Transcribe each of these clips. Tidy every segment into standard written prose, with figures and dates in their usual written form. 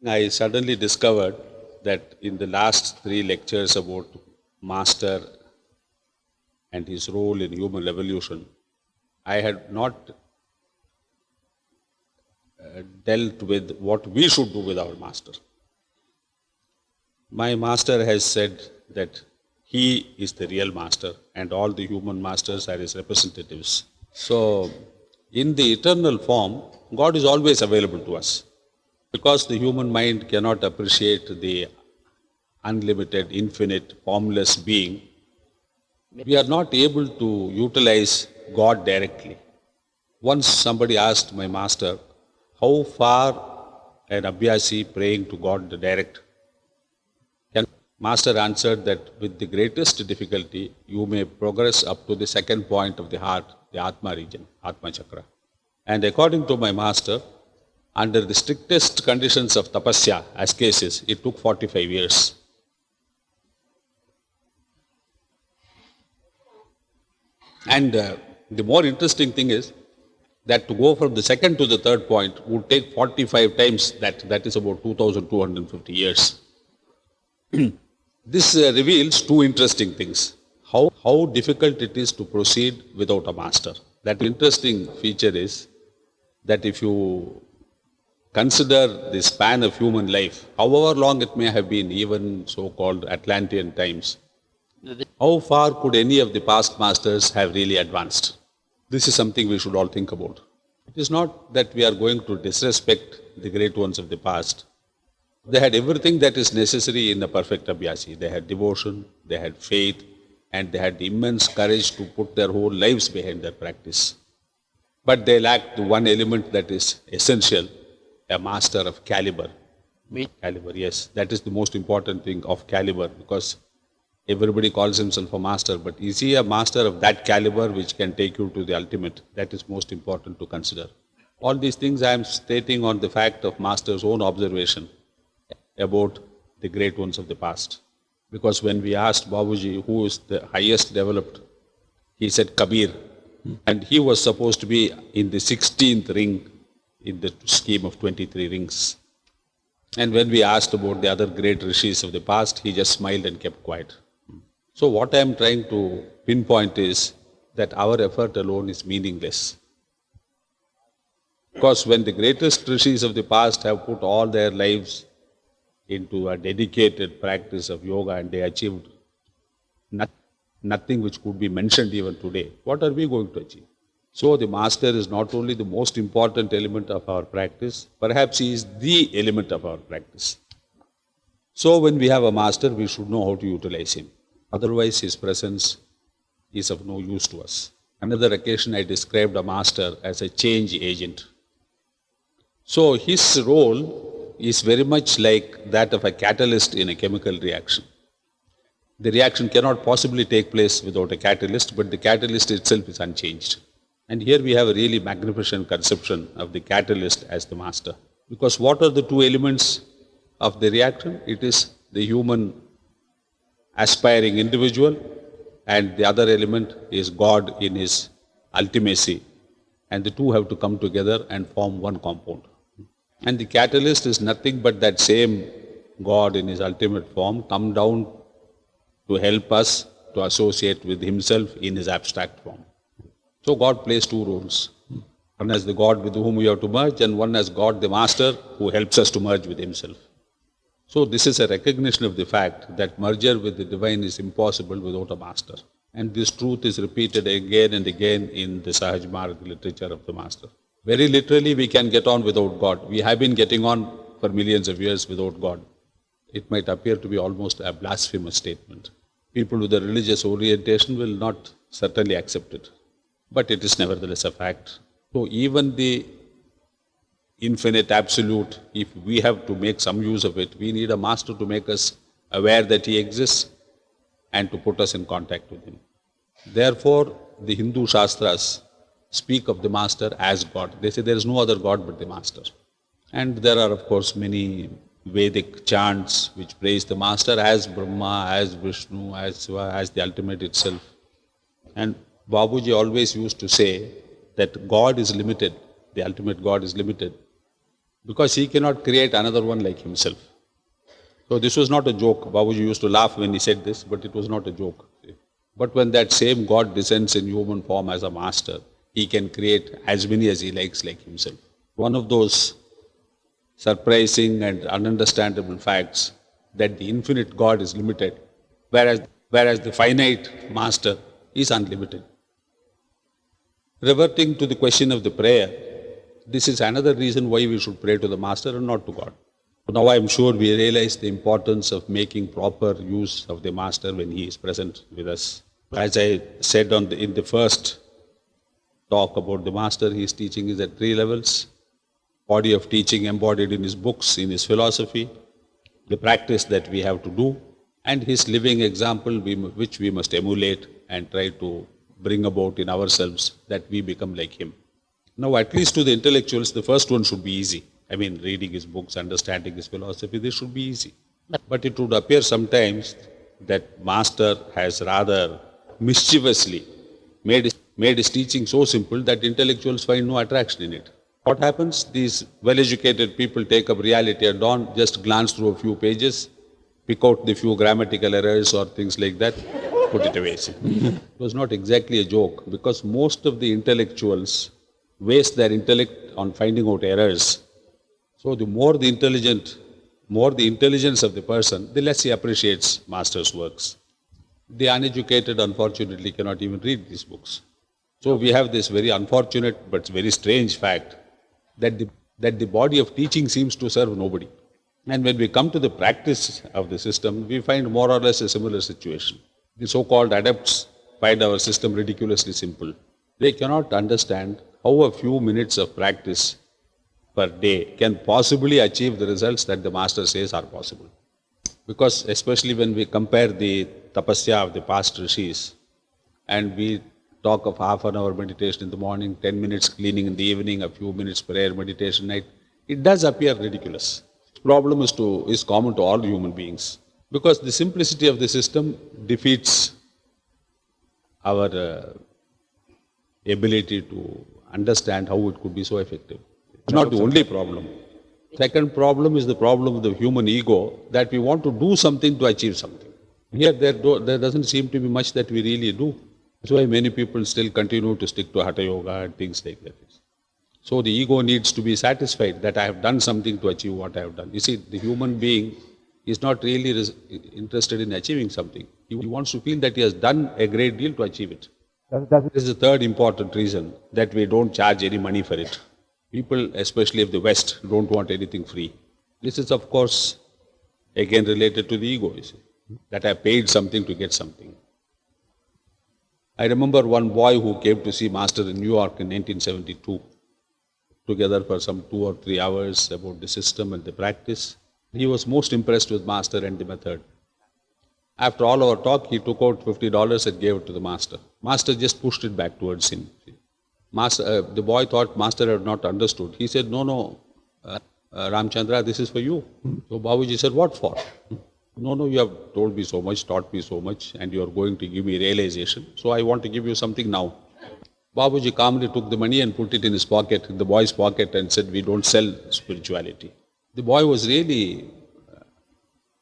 I suddenly discovered that in the last three lectures about Master and his role in human evolution, I had not dealt with what we should do with our Master. My Master has said that he is the real Master and all the human masters are his representatives. So, in the eternal form, God is always available to us because the human mind cannot appreciate the unlimited, infinite, formless being. We are not able to utilize God directly. Once somebody asked my master, how far an abhyasi praying to God direct? Can master answered that with the greatest difficulty, you may progress up to the second point of the heart, the Atma region, Atma Chakra. And according to my master, under the strictest conditions of tapasya, ascesis, it took 45 years. And the more interesting thing is that to go from the second to the third point would take 45 times that. That is about 2,250 years. This reveals two interesting things. How difficult it is to proceed without a master. That interesting feature is that if you consider the span of human life, however long it may have been, even so-called Atlantean times, how far could any of the past masters have really advanced? This is something we should all think about. It is not that we are going to disrespect the great ones of the past. They had everything that is necessary in a perfect abhyasi. They had devotion, they had faith, and they had immense courage to put their whole lives behind their practice. But they lacked the one element that is essential, a master of caliber. Caliber, yes. That is the most important thing of caliber because everybody calls himself a master, but is he a master of that caliber which can take you to the ultimate? That is most important to consider. All these things I am stating on the fact of master's own observation about the great ones of the past. Because when we asked Babuji who is the highest developed, he said Kabir. And he was supposed to be in the 16th ring in the scheme of 23 rings. And when we asked about the other great rishis of the past, he just smiled and kept quiet. So what I am trying to pinpoint is that our effort alone is meaningless. Because when the greatest rishis of the past have put all their lives into a dedicated practice of yoga and they achieved nothing which could be mentioned even today, what are we going to achieve? So the master is not only the most important element of our practice, perhaps he is the element of our practice. So when we have a master, we should know how to utilize him. Otherwise, his presence is of no use to us. Another occasion, I described a master as a change agent. So his role is very much like that of a catalyst in a chemical reaction. The reaction cannot possibly take place without a catalyst, but the catalyst itself is unchanged. And here we have a really magnificent conception of the catalyst as the master. Because what are the two elements of the reaction? It is the human aspiring individual, and the other element is God in his ultimacy. And the two have to come together and form one compound. And the catalyst is nothing but that same God in his ultimate form come down to help us to associate with himself in his abstract form. So God plays two roles. One as the God with whom we have to merge, and one as God the Master who helps us to merge with himself. So this is a recognition of the fact that merger with the divine is impossible without a master. And this truth is repeated again and again in the Sahaj Marg literature of the master. Very literally, we can get on without God. We have been getting on for millions of years without God. It might appear to be almost a blasphemous statement. People with a religious orientation will not certainly accept it. But it is nevertheless a fact. So even the infinite absolute, if we have to make some use of it, we need a master to make us aware that he exists and to put us in contact with him. Therefore, the Hindu Shastras speak of the master as God. They say there is no other God but the master. And there are, of course, many Vedic chants which praise the master as Brahma, as Vishnu, as Shiva, as the ultimate itself. And Babuji always used to say that God is limited, the ultimate God is limited. because he cannot create another one like himself. So this was not a joke. Babuji used to laugh when he said this, but it was not a joke. But when that same God descends in human form as a master, he can create as many as he likes like himself. One of those surprising and ununderstandable facts that the infinite God is limited, whereas the finite master is unlimited. Reverting to the question of the prayer, this is another reason why we should pray to the master and not to God. Now I am sure we realize the importance of making proper use of the master when he is present with us. As I said in the first talk about the master, his teaching is at 3 levels. Body of teaching embodied in his books, in his philosophy, the practice that we have to do, and his living example which we must emulate and try to bring about in ourselves that we become like him. Now, at least to the intellectuals, the first one should be easy. I mean, reading his books, understanding his philosophy, this should be easy. But it would appear sometimes that master has rather mischievously made his teaching so simple that intellectuals find no attraction in it. What happens? These well-educated people take up reality at dawn, just glance through a few pages, pick out the few grammatical errors or things like that, put it away. It was not exactly a joke, because most of the intellectuals waste their intellect on finding out errors. So the more the intelligence of the person, the less he appreciates master's works. The uneducated, unfortunately, cannot even read these books. So we have this very unfortunate but very strange fact that the body of teaching seems to serve nobody. And when we come to the practice of the system, we find more or less a similar situation. The so-called adepts find our system ridiculously simple. They cannot understand how a few minutes of practice per day can possibly achieve the results that the master says are possible. Because especially when we compare the tapasya of the past rishis, and we talk of half an hour meditation in the morning, 10 minutes cleaning in the evening, a few minutes prayer meditation night, it does appear ridiculous. The problem is common to all human beings, because the simplicity of the system defeats our ability to understand how it could be so effective. It's not the only problem. Second problem is the problem of the human ego, that we want to do something to achieve something. Here there doesn't seem to be much that we really do. That's why many people still continue to stick to Hatha Yoga and things like that. So the ego needs to be satisfied that I have done something to achieve what I have done. You see, the human being is not really interested in achieving something. He wants to feel that he has done a great deal to achieve it. This is the third important reason that we don't charge any money for it. People, especially of the West, don't want anything free. This is, of course, again related to the ego, you see, that I paid something to get something. I remember one boy who came to see Master in New York in 1972, together for some 2 or 3 hours about the system and the practice. He was most impressed with Master and the method. After all our talk, he took out $50 and gave it to the Master. Master just pushed it back towards him. The boy thought Master had not understood. He said, no, Ramchandra, this is for you. So Babuji said, what for? No, you have told me so much, taught me so much, and you are going to give me realization. So I want to give you something now. Babuji calmly took the money and put it in his pocket, in the boy's pocket, and said, we don't sell spirituality. The boy was really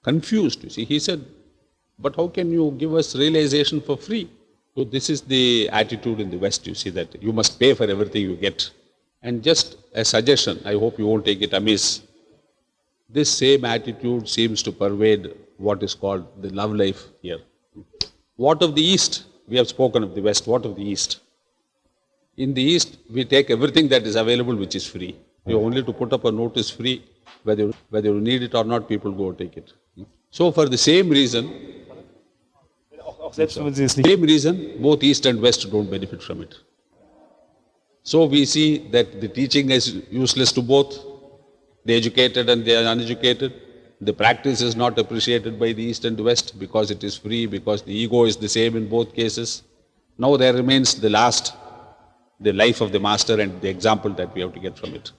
confused, you see. He said, but how can you give us realization for free? So this is the attitude in the West, you see, that you must pay for everything you get. And just a suggestion, I hope you won't take it amiss. This same attitude seems to pervade what is called the love life here. What of the East? We have spoken of the West. What of the East? In the East, we take everything that is available which is free. You only to put up a notice free, whether you need it or not, people go take it. So for the same reason, both East and West don't benefit from it. So we see that the teaching is useless to both, the educated and the uneducated. The practice is not appreciated by the East and the West because it is free, because the ego is the same in both cases. Now there remains the life of the master and the example that we have to get from it.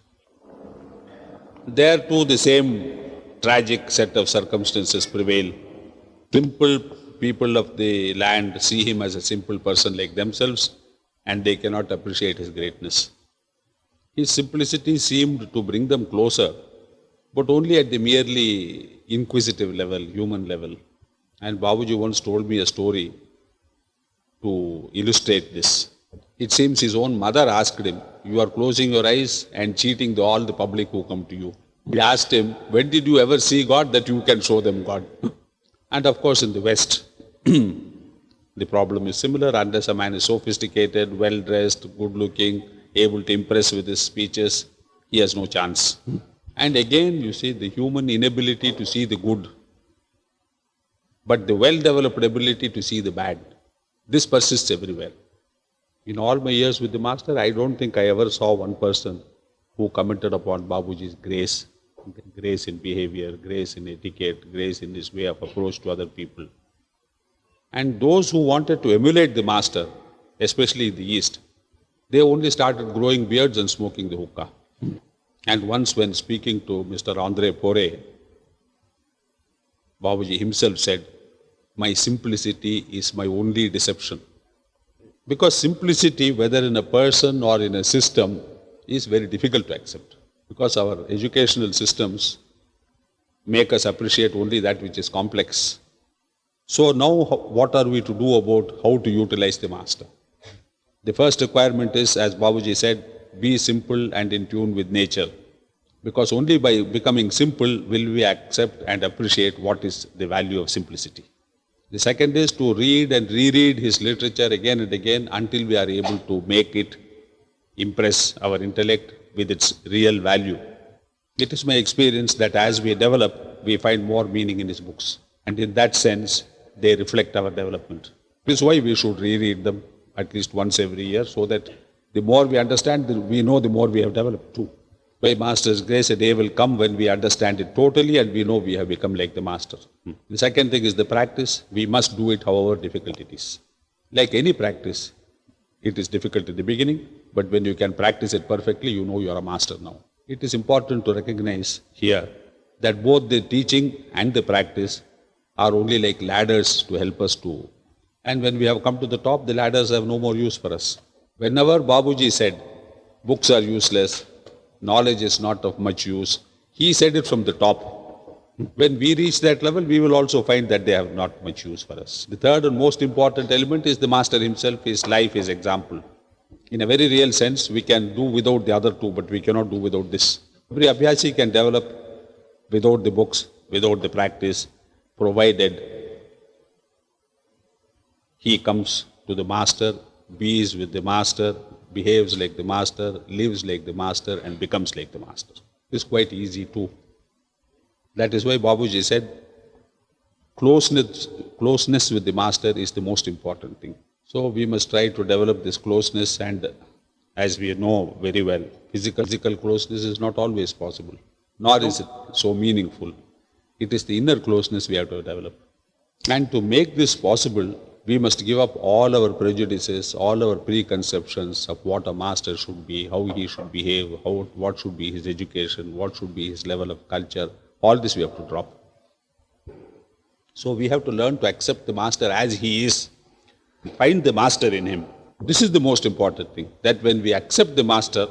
There too the same tragic set of circumstances prevail. Simple people of the land see him as a simple person like themselves, and they cannot appreciate his greatness. His simplicity seemed to bring them closer, but only at the merely inquisitive level, human level. And Babuji once told me a story to illustrate this. It seems his own mother asked him, "You are closing your eyes and cheating all the public who come to you." He asked him, "When did you ever see God that you can show them God?" And of course, in the West, the problem is similar. Unless a man is sophisticated, well dressed, good looking, able to impress with his speeches, he has no chance. And again, you see the human inability to see the good, but the well developed ability to see the bad. This persists everywhere. In all my years with the Master, I don't think I ever saw one person who commented upon Babuji's grace, grace in behavior, grace in etiquette, grace in his way of approach to other people. And those who wanted to emulate the Master, especially in the East, they only started growing beards and smoking the hookah. And once when speaking to Mr. Andre Pore, Babuji himself said, "My simplicity is my only deception." Because simplicity, whether in a person or in a system, is very difficult to accept. Because our educational systems make us appreciate only that which is complex. So now what are we to do about how to utilize the Master? The first requirement is, as Babuji said, be simple and in tune with nature. Because only by becoming simple will we accept and appreciate what is the value of simplicity. The second is to read and reread his literature again and again until we are able to make it impress our intellect with its real value. It is my experience that as we develop, we find more meaning in his books. And in that sense, they reflect our development. This is why we should reread them at least once every year, so that the more we understand, we know the more we have developed too. By Master's grace, a day will come when we understand it totally and we know we have become like the Master. The second thing is the practice. We must do it however difficult it is. Like any practice, it is difficult in the beginning, but when you can practice it perfectly, you know you are a master now. It is important to recognize here that both the teaching and the practice are only like ladders to help us to. And when we have come to the top, the ladders have no more use for us. Whenever Babuji said, books are useless, knowledge is not of much use, he said it from the top. When we reach that level, we will also find that they have not much use for us. The third and most important element is the Master himself, his life, his example. In a very real sense, we can do without the other two, but we cannot do without this. Every Abhyasi can develop without the books, without the practice, provided he comes to the Master, bees with the Master, behaves like the Master, lives like the Master, and becomes like the Master. It's quite easy too. That is why Babuji said, closeness with the Master is the most important thing. So we must try to develop this closeness, and as we know very well, physical closeness is not always possible, nor is it so meaningful. It is the inner closeness we have to develop. And to make this possible, we must give up all our prejudices, all our preconceptions of what a master should be, how he should behave, what should be his education, what should be his level of culture. All this we have to drop. So we have to learn to accept the master as he is, find the master in him. This is the most important thing, that when we accept the master,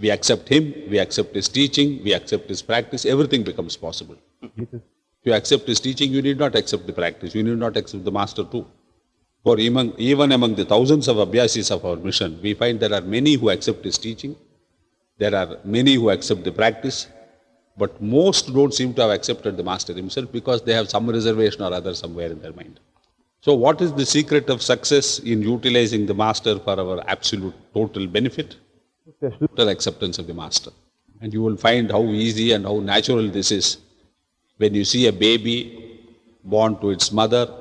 we accept him, we accept his teaching, we accept his practice, everything becomes possible. If you accept his teaching, you need not accept the practice, you need not accept the master too. For even among the thousands of Abhyasis of our mission, we find there are many who accept his teaching, there are many who accept the practice, but most don't seem to have accepted the master himself because they have some reservation or other somewhere in their mind. So what is the secret of success in utilizing the master for our absolute total benefit? Total acceptance of the master. And you will find how easy and how natural this is. When you see a baby born to its mother,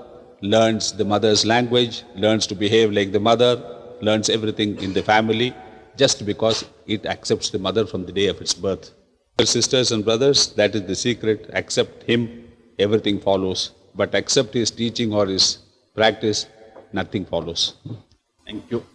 learns the mother's language, learns to behave like the mother, learns everything in the family, just because it accepts the mother from the day of its birth. Sisters and brothers, that is the secret. Accept him, everything follows. But accept his teaching or his practice, nothing follows. Thank you.